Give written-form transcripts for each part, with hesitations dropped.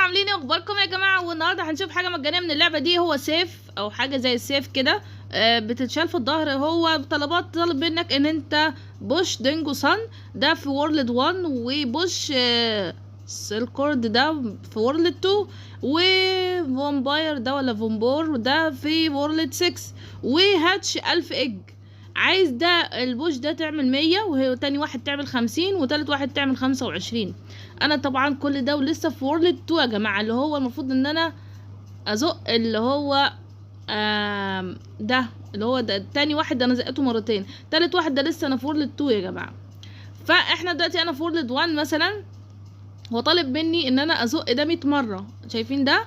عاملين ايه؟ اخباركم يا جماعه؟ والنهارده هنشوف حاجه مجانيه من اللعبه دي. هو سيف او حاجه زي السيف كده، بتتشال في الظهر. هو طلبات طالب منك ان انت بوش دينجو سان ده في وورلد 1، وبوش سيلكورد ده في وورلد 2، وفامباير ده ولا فامبور ده في وورلد 6، وهاتش 1000 ايج. عايز ده البوش ده تعمل 100، وتاني واحد تعمل 50، وتالت واحد تعمل 25. انا طبعا كل ده ولسه في وورلد 2 يا جماعه، اللي هو المفروض ان انا ازق اللي هو ده اللي هو ده تاني واحد ده انا زقته مرتين، تالت واحد ده لسه انا في وورلد 2 يا جماعه. فاحنا دلوقتي انا في وورلد 1 مثلا، هو طالب مني ان انا ازق ده 100 مره. شايفين ده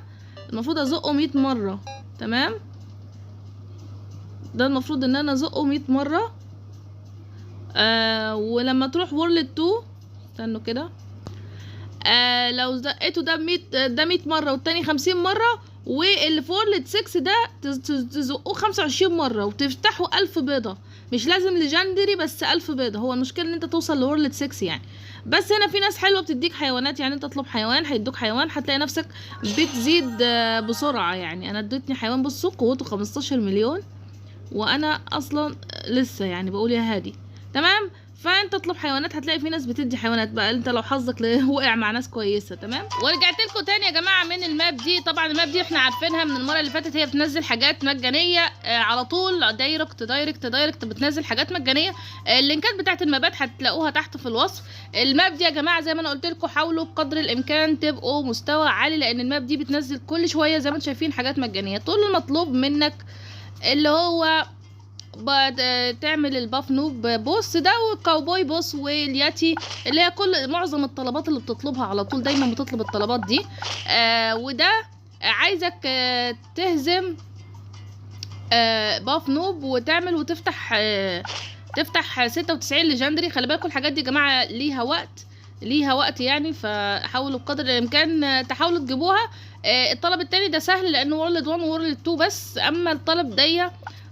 المفروض ازقه 100 مره، تمام؟ ده المفروض ان انا ازقه 100 مره. ولما تروح وورلد 2 استنوا كده، لو زقته ده 100 مره والتاني 50 مره، واللي في وورلد 6 ده تزقوه 25 مره وتفتحوا 1000 بيضه. مش لازم ليجندري، بس 1000 بيضه. هو المشكله ان انت توصل لوورلد 6 يعني. بس هنا في ناس حلوه بتديك حيوانات، يعني انت تطلب حيوان هيدوك حيوان، هتلاقي نفسك بتزيد بسرعه. يعني انا ادتني حيوان، بصوا قوته 15 مليون، وانا اصلا لسه يعني بقول يا هادي، تمام؟ فانت تطلب حيوانات، هتلاقي في ناس بتدي حيوانات بقى، انت لو حظك وقع مع ناس كويسه، تمام؟ ورجعت لكم تاني يا جماعه من الماب دي. طبعا الماب دي احنا عارفينها من المره اللي فاتت، هي بتنزل حاجات مجانيه على طول، دايركت بتنزل حاجات مجانيه. اللينكات بتاعت المابات هتلاقوها تحت في الوصف. الماب دي يا جماعه زي ما انا قلت لكم، حاولوا بقدر الامكان تبقوا مستوى عالي، لان الماب دي بتنزل كل شويه زي ما انتم شايفين حاجات مجانيه. طول المطلوب منك اللي هو تعمل الباف نوب بوس ده، والكاوبوي بوس، والياتي، اللي هي معظم الطلبات اللي بتطلبها على طول، دايما بتطلب الطلبات دي. وده عايزك تهزم باف نوب وتعمل وتفتح تفتح 96 ليجندري. خلي بالكم الحاجات دي يا جماعه ليها وقت يعني، فحاولوا بقدر الامكان تحاولوا تجيبوها. الطلب التاني ده سهل لانه وورلد 1 وورلد 2 بس، اما الطلب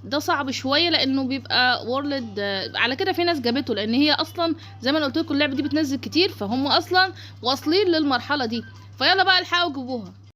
ده صعب شويه لانه بيبقى وورلد. على كده في ناس جابته، لان هي اصلا زي ما انا قلت لكم اللعبه دي بتنزل كتير، فهم اصلا واصلين للمرحله دي. فيلا بقى الحقوا جيبوها.